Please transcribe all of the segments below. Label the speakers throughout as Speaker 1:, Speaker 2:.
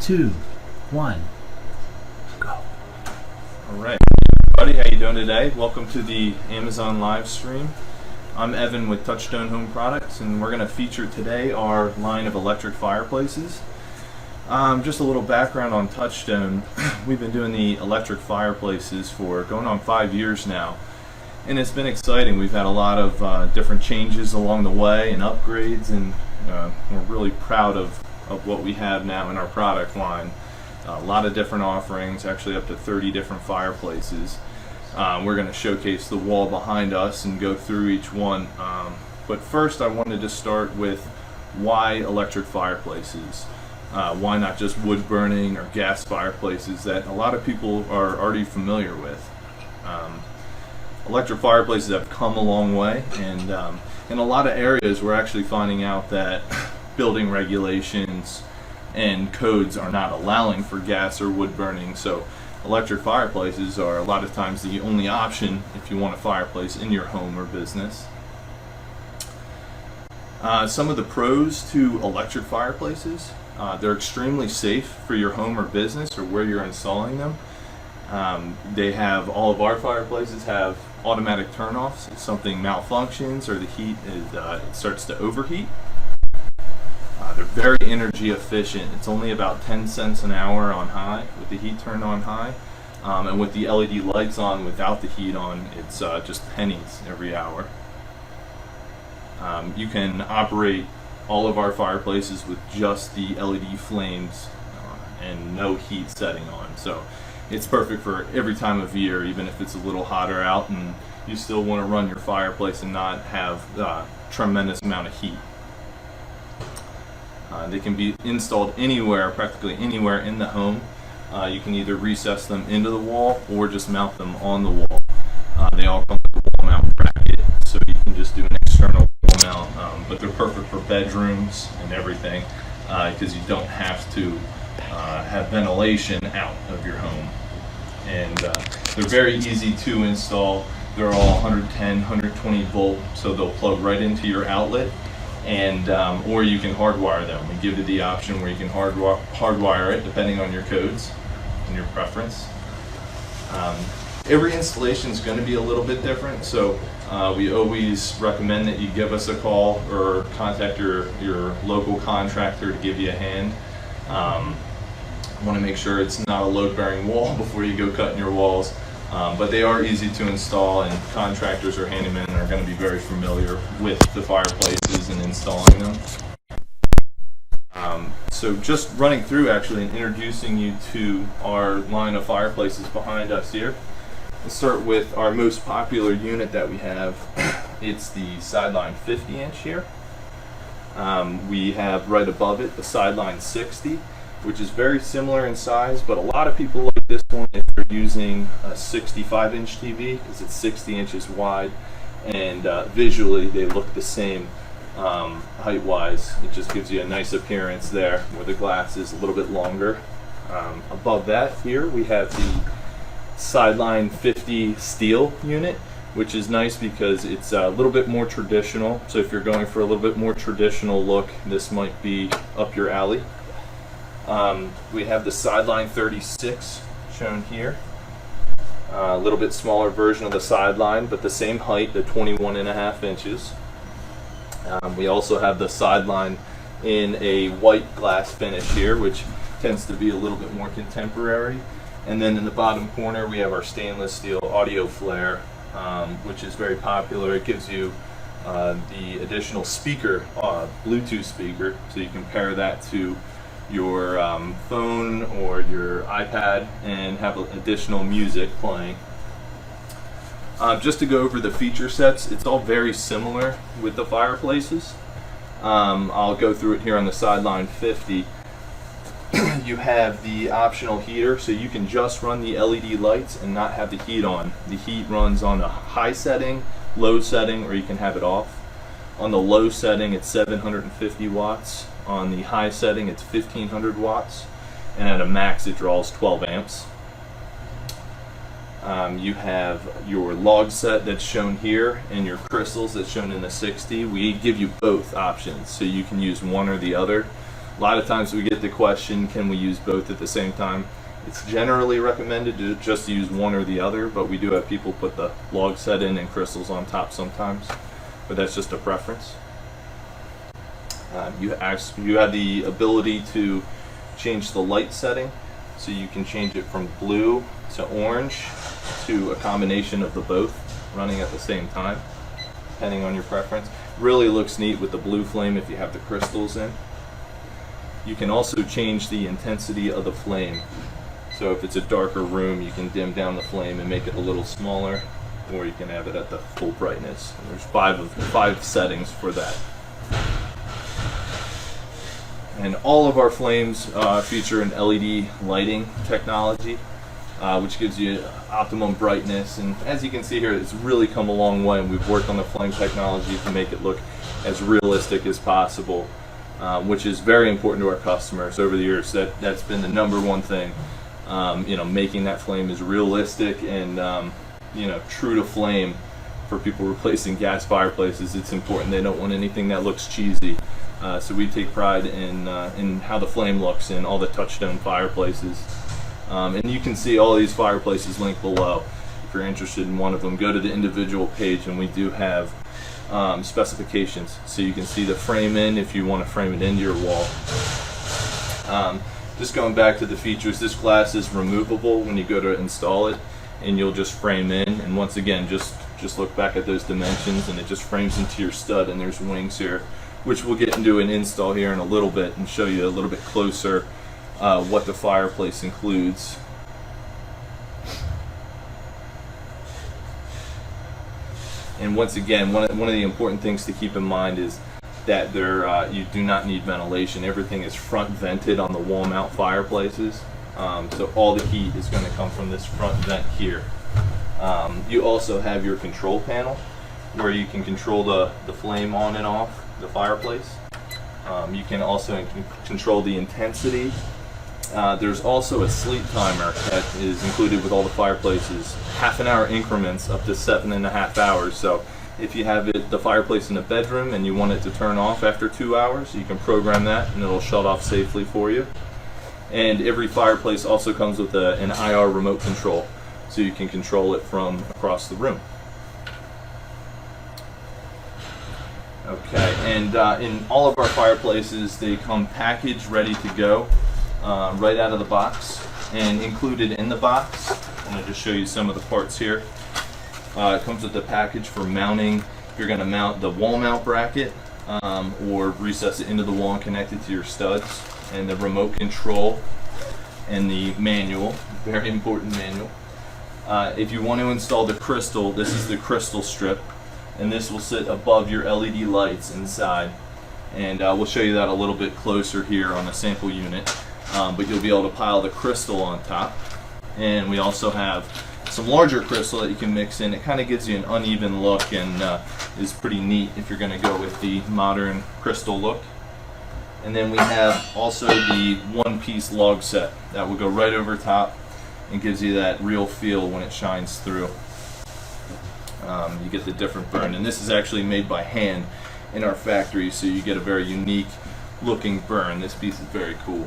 Speaker 1: 2, 1, go.
Speaker 2: All right, everybody, how you doing today? Welcome to the Amazon live stream. I'm Evan with Touchstone Home Products, and we're going to feature today our line of electric fireplaces. Just a little background on Touchstone. We've been doing the electric fireplaces for going on 5 years now, and it's been exciting. We've had a lot of different changes along the way and upgrades, and we're really proud of what we have now in our product line. A lot of different offerings, actually up to 30 different fireplaces. We're going to showcase the wall behind us and go through each one. But first I wanted to start with why electric fireplaces. Why not just wood burning or gas fireplaces that a lot of people are already familiar with. Electric fireplaces have come a long way, and in a lot of areas we're actually finding out that building regulations and codes are not allowing for gas or wood burning, so electric fireplaces are a lot of times the only option if you want a fireplace in your home or business. Some of the pros to electric fireplaces: they're extremely safe for your home or business or where you're installing them. They have, all of our fireplaces have automatic turn-offs if something malfunctions or the heat it starts to overheat. They're very energy efficient. It's only about 10 cents an hour on high with the heat turned on high, and with the LED lights on without the heat on, it's just pennies every hour. You can operate all of our fireplaces with just the LED flames and no heat setting on, so it's perfect for every time of year, even if it's a little hotter out and you still want to run your fireplace and not have a tremendous amount of heat. They can be installed anywhere, practically anywhere in the home. You can either recess them into the wall or just mount them on the wall. They all come with a wall mount bracket, so you can just do an external wall mount, but they're perfect for bedrooms and everything, because you don't have to have ventilation out of your home. And they're very easy to install. They're all 110, 120 volt, so they'll plug right into your outlet. And or you can hardwire them. We give you the option where you can hardwire it depending on your codes and your preference. Every installation is going to be a little bit different, so we always recommend that you give us a call or contact your local contractor to give you a hand. Want to make sure it's not a load-bearing wall before you go cutting your walls. But they are easy to install, and contractors or handymen are going to be very familiar with the fireplaces and installing them. So just running through actually and introducing you to our line of fireplaces behind us here. Let's start with our most popular unit that we have. It's the Sideline 50-inch here. We have right above it the Sideline 60. Which is very similar in size, but a lot of people like this one if they're using a 65-inch TV because it's 60 inches wide, and visually they look the same height-wise. It just gives you a nice appearance there where the glass is a little bit longer. Above that here we have the Sideline 50 steel unit, which is nice because it's a little bit more traditional. So if you're going for a little bit more traditional look, this might be up your alley. We have the Sideline 36 shown here. A little bit smaller version of the Sideline, but the same height, the 21.5 inches. We also have the Sideline in a white glass finish here, which tends to be a little bit more contemporary. And then in the bottom corner we have our stainless steel audio flare, which is very popular. It gives you the additional speaker, Bluetooth speaker, so you can pair that to your phone or your iPad and have additional music playing. Just to go over the feature sets, it's all very similar with the fireplaces. I'll go through it here on the Sideline 50. You have the optional heater, so you can just run the LED lights and not have the heat on. The heat runs on a high setting, low setting, or you can have it off. On the low setting it's 750 watts. On the high setting it's 1500 watts, and at a max it draws 12 amps. You have your log set that's shown here and your crystals that's shown in the 60. We give you both options, so you can use one or the other. A lot of times we get the question, can we use both at the same time? It's generally recommended to just use one or the other, but we do have people put the log set in and crystals on top sometimes, but that's just a preference. You have the ability to change the light setting, so you can change it from blue to orange to a combination of the both running at the same time, depending on your preference. Really looks neat with the blue flame if you have the crystals in. You can also change the intensity of the flame. So if it's a darker room, you can dim down the flame and make it a little smaller, or you can have it at the full brightness. And there's five settings for that. And all of our flames feature an LED lighting technology, which gives you optimum brightness. And as you can see here, it's really come a long way, and we've worked on the flame technology to make it look as realistic as possible, which is very important to our customers. Over the years, that's been the number one thing. Making that flame as realistic and true to flame for people replacing gas fireplaces. It's important. They don't want anything that looks cheesy. So we take pride in how the flame looks in all the Touchstone fireplaces. And you can see all these fireplaces linked below. If you're interested in one of them, go to the individual page, and we do have specifications. So you can see the frame in if you want to frame it into your wall. Just going back to the features, this glass is removable when you go to install it, and you'll just frame in. And once again, just look back at those dimensions, and it just frames into your stud, and there's wings here, which we'll get into an install here in a little bit and show you a little bit closer what the fireplace includes. And once again, one of the important things to keep in mind is that you do not need ventilation. Everything is front vented on the wall mount fireplaces, so all the heat is going to come from this front vent here. You also have your control panel where you can control the flame on and off the fireplace. You can also control the intensity. There's also a sleep timer that is included with all the fireplaces, half-an-hour increments up to 7.5 hours. So if you have the fireplace in a bedroom and you want it to turn off after 2 hours, you can program that and it'll shut off safely for you. And every fireplace also comes with an IR remote control, so you can control it from across the room. Okay, and in all of our fireplaces, they come packaged, ready to go, right out of the box. And included in the box, I'm going to just show you some of the parts here. It comes with the package for mounting. You're going to mount the wall mount bracket, or recess it into the wall and connect it to your studs, and the remote control and the manual, very important manual. If you want to install the crystal, this is the crystal strip, and this will sit above your LED lights inside. And we'll show you that a little bit closer here on the sample unit, but you'll be able to pile the crystal on top. And we also have some larger crystal that you can mix in. It kind of gives you an uneven look and is pretty neat if you're going to go with the modern crystal look. And then we have also the one-piece log set that will go right over top and gives you that real feel when it shines through. You get the different burn, and this is actually made by hand in our factory, so you get a very unique looking burn. This piece is very cool.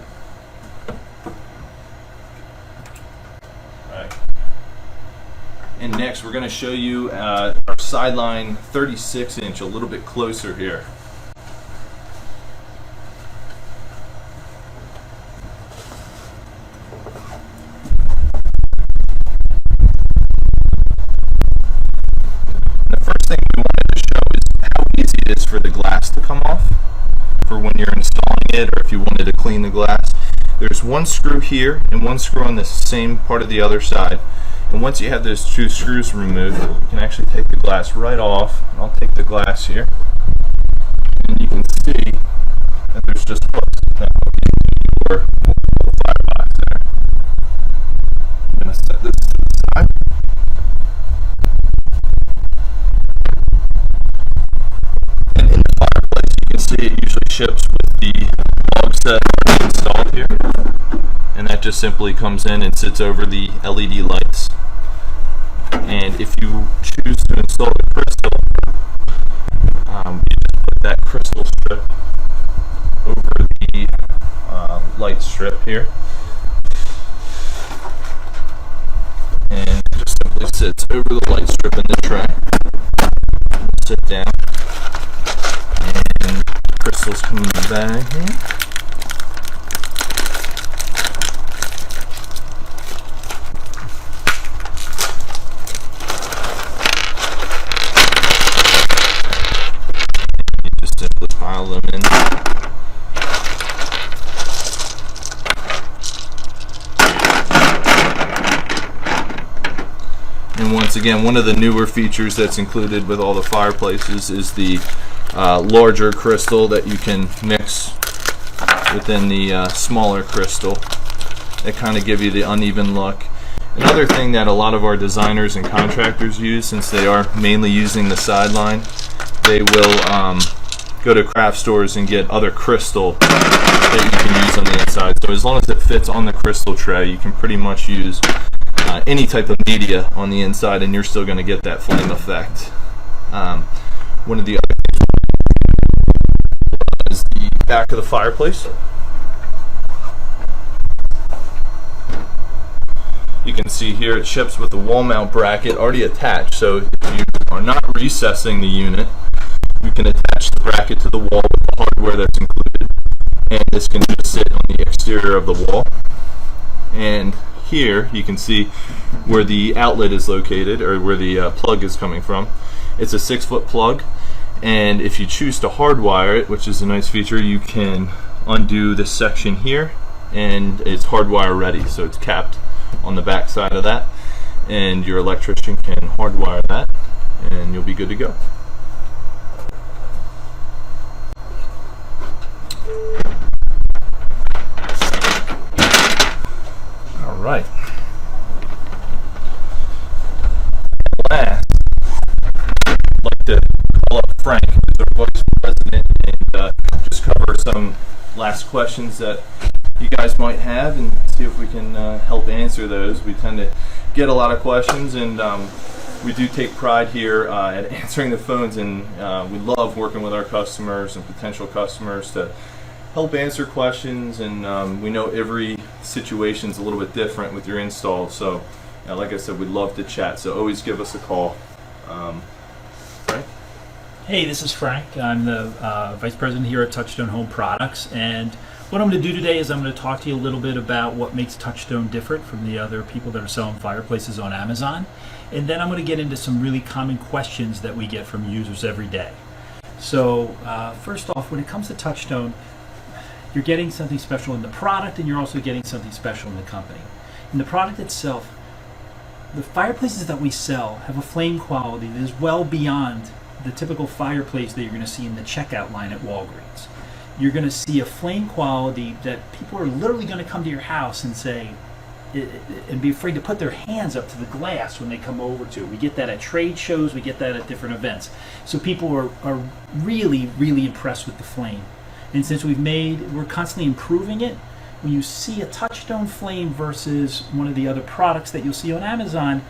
Speaker 2: Right. And next we're going to show you our Sideline 36-inch a little bit closer here. For the glass to come off, for when you're installing it, or if you wanted to clean the glass. There's one screw here and one screw on the same part of the other side, and once you have those two screws removed, you can actually take the glass right off. And I'll take the glass here, and you can see that there's just hooks that will be your firebox there. I'm going to set this to the side. It usually ships with the log set installed here, and that just simply comes in and sits over the LED lights. And if you choose to install the crystal, you just put that crystal strip over the light strip here. And it just simply sits over the light strip in the tray. Sit down. And crystals come in the bag here. Pile them in. And once again, one of the newer features that's included with all the Fireplaces is the larger crystal that you can mix within the smaller crystal. That kind of give you the uneven look. Another thing that a lot of our designers and contractors use, since they are mainly using the Sideline, they will go to craft stores and get other crystal that you can use on the inside. So as long as it fits on the crystal tray, you can pretty much use any type of media on the inside and you're still going to get that flame effect. One of the other things is the back of the Fireplace. You can see here it ships with the wall mount bracket already attached, so if you are not recessing the unit, you can attach the bracket to the wall with the hardware that's included, and this can just sit on the exterior of the wall. And here you can see where the outlet is located, or where the plug is coming from. It's a 6-foot plug, and if you choose to hardwire it, which is a nice feature, you can undo this section here, and it's hardwire ready, so it's capped on the back side of that, and your electrician can hardwire that, and you'll be good to go. Right. Last, I'd like to call up Frank, who's our vice president, and just cover some last questions that you guys might have and see if we can help answer those. We tend to get a lot of questions, and we do take pride here at answering the phones, and we love working with our customers and potential customers to help answer questions, and we know every situation's a little bit different with your install, so like I said, we'd love to chat, so always give us a call. Frank?
Speaker 1: Hey, this is Frank. I'm the Vice President here at Touchstone Home Products, and what I'm going to do today is I'm going to talk to you a little bit about what makes Touchstone different from the other people that are selling fireplaces on Amazon, and then I'm going to get into some really common questions that we get from users every day. So first off, when it comes to Touchstone, you're getting something special in the product, and you're also getting something special in the company. In the product itself, the fireplaces that we sell have a flame quality that is well beyond the typical fireplace that you're going to see in the checkout line at Walgreens. You're going to see a flame quality that people are literally going to come to your house and say, and be afraid to put their hands up to the glass when they come over to it. We get that at trade shows, we get that at different events. So people are really, really impressed with the flame. And since we're constantly improving it, when you see a Touchstone flame versus one of the other products that you'll see on Amazon,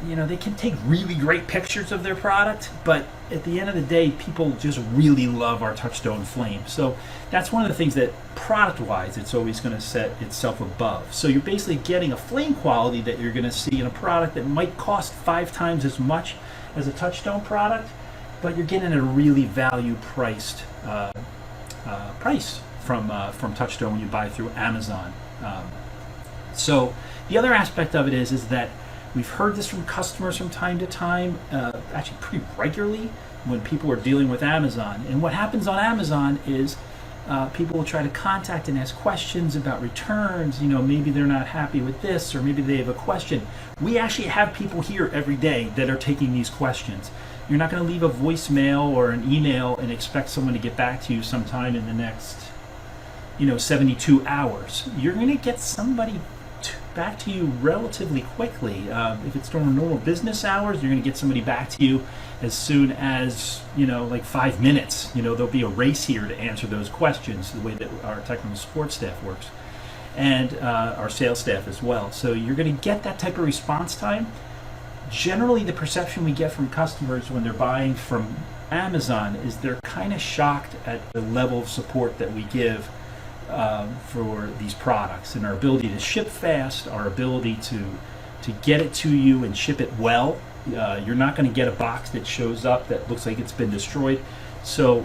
Speaker 1: they can take really great pictures of their product, but at the end of the day, people just really love our Touchstone flame. So that's one of the things that product-wise, it's always going to set itself above. So you're basically getting a flame quality that you're going to see in a product that might cost 5 times as much as a Touchstone product, but you're getting a really value-priced price from Touchstone when you buy through Amazon. So the other aspect of it is that we've heard this from customers from time to time, actually pretty regularly when people are dealing with Amazon. And what happens on Amazon is people will try to contact and ask questions about returns. Maybe they're not happy with this, or maybe they have a question. We actually have people here every day that are taking these questions. You're not going to leave a voicemail or an email and expect someone to get back to you sometime in the next 72 hours. You're going to get somebody back to you relatively quickly. If it's during normal business hours, you're going to get somebody back to you as soon as, like 5 minutes. There'll be a race here to answer those questions, the way that our technical support staff works, and our sales staff as well. So you're going to get that type of response time. Generally, the perception we get from customers when they're buying from Amazon is they're kind of shocked at the level of support that we give for these products, and our ability to ship fast, our ability to get it to you and ship it well. You're not going to get a box that shows up that looks like it's been destroyed. So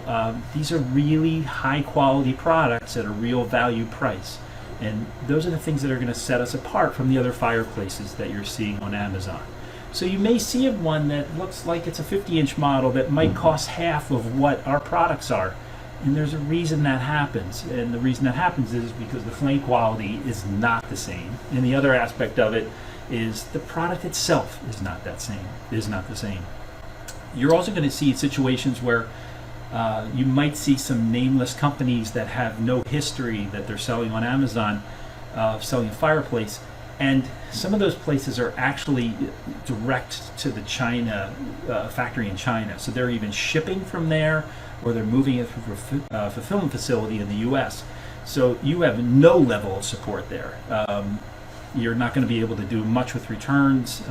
Speaker 1: these are really high quality products at a real value price. And those are the things that are going to set us apart from the other fireplaces that you're seeing on Amazon. So you may see one that looks like it's a 50-inch model that might cost half of what our products are. And there's a reason that happens. And the reason that happens is because the flame quality is not the same. And the other aspect of it is the product itself is not the same. You're also going to see situations where you might see some nameless companies that have no history that they're selling on Amazon, selling a fireplace, and some of those places are actually direct to the China factory in China. So they're even shipping from there, or they're moving it through a fulfillment facility in the U.S. So you have no level of support there. You're not going to be able to do much with returns.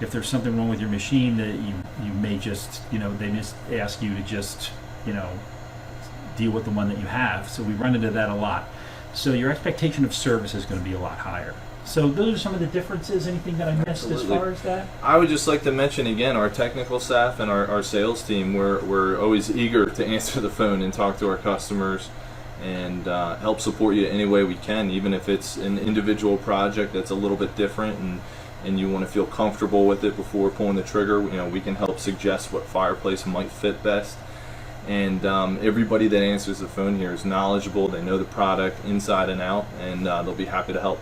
Speaker 1: If there's something wrong with your machine, that you may just, they just ask you to just, deal with the one that you have. So we run into that a lot. So your expectation of service is going to be a lot higher. So those are some of the differences. Anything that I missed
Speaker 2: Absolutely.
Speaker 1: As far as that?
Speaker 2: I would just like to mention again, our technical staff and our sales team, we're always eager to answer the phone and talk to our customers and help support you any way we can, even if it's an individual project that's a little bit different and you want to feel comfortable with it before pulling the trigger. We can help suggest what fireplace might fit best. And everybody that answers the phone here is knowledgeable. They know the product inside and out, and they'll be happy to help.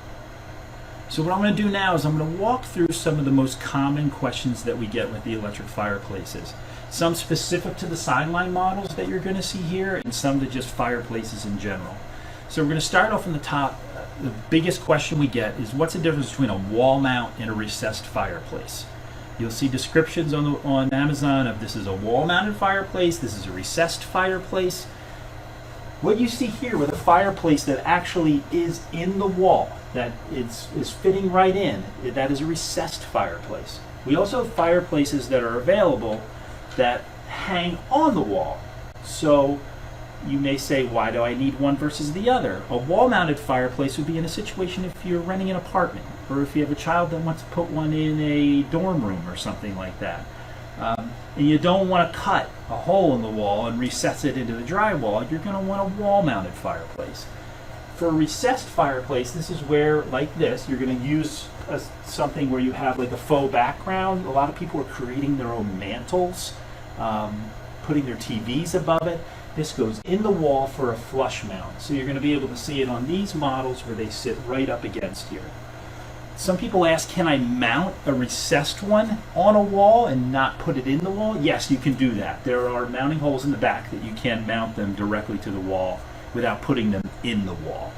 Speaker 1: So what I'm going to do now is I'm going to walk through some of the most common questions that we get with the electric fireplaces. Some specific to the Sideline models that you're going to see here, and some to just fireplaces in general. So we're going to start off in the top. The biggest question we get is, what's the difference between a wall mount and a recessed fireplace? You'll see descriptions on Amazon of this is a wall-mounted fireplace, this is a recessed fireplace. What you see here with a fireplace that actually is in the wall, that is fitting right in, that is a recessed fireplace. We also have fireplaces that are available that hang on the wall. So you may say, why do I need one versus the other? A wall-mounted fireplace would be in a situation if you're renting an apartment, or if you have a child that wants to put one in a dorm room or something like that. And you don't want to cut a hole in the wall and recess it into the drywall. You're going to want a wall-mounted fireplace. For a recessed fireplace, this is where, like this, you're going to use something where you have like a faux background. A lot of people are creating their own mantles, putting their TVs above it. This goes in the wall for a flush mount. So you're going to be able to see it on these models where they sit right up against here. Some people ask, can I mount a recessed one on a wall and not put it in the wall? Yes, you can do that. There are mounting holes in the back that you can mount them directly to the wall without putting them in the wall.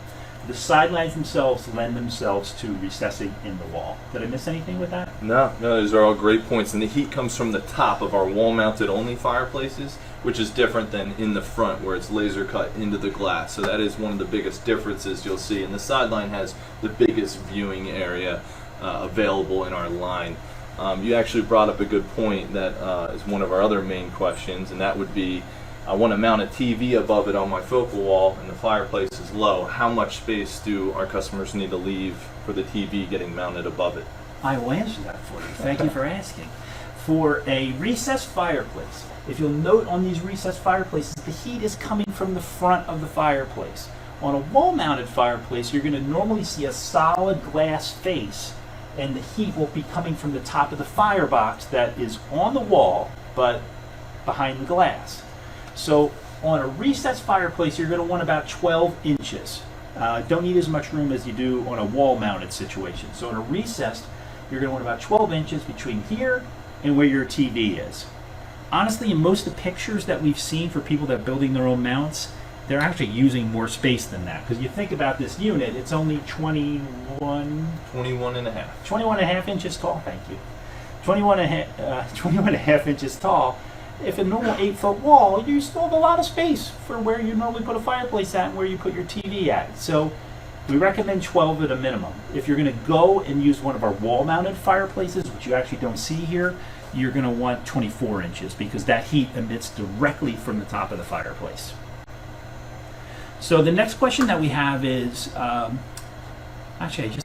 Speaker 1: The sidelines themselves lend themselves to recessing in the wall. Did I miss anything with that?
Speaker 2: No, those are all great points. And the heat comes from the top of our wall-mounted only fireplaces, which is different than in the front where it's laser cut into the glass. So that is one of the biggest differences you'll see. And the Sideline has the biggest viewing area available in our line. You actually brought up a good point that is one of our other main questions, and that would be, I want to mount a TV above it on my focal wall and the fireplace is low. How much space do our customers need to leave for the TV getting mounted above it?
Speaker 1: I will answer that for you. Thank you for asking. For a recessed fireplace, if you'll note on these recessed fireplaces, the heat is coming from the front of the fireplace. On a wall-mounted fireplace, you're going to normally see a solid glass face, and the heat will be coming from the top of the firebox that is on the wall, but behind the glass. So on a recessed fireplace, you're going to want about 12 inches. Don't need as much room as you do on a wall-mounted situation. So on a recessed, you're going to want about 12 inches between here and where your TV is. Honestly, in most of the pictures that we've seen for people that are building their own mounts, they're actually using more space than that. Because you think about this unit, it's only 21
Speaker 2: and a half.
Speaker 1: 21 and a half inches tall, thank you. 21 and a half inches tall. If a normal 8-foot wall, you still have a lot of space for where you normally put a fireplace at and where you put your TV at. So we recommend 12 at a minimum. If you're going to go and use one of our wall-mounted fireplaces, which you actually don't see here, you're going to want 24 inches because that heat emits directly from the top of the fireplace. So the next question that we have is, actually, I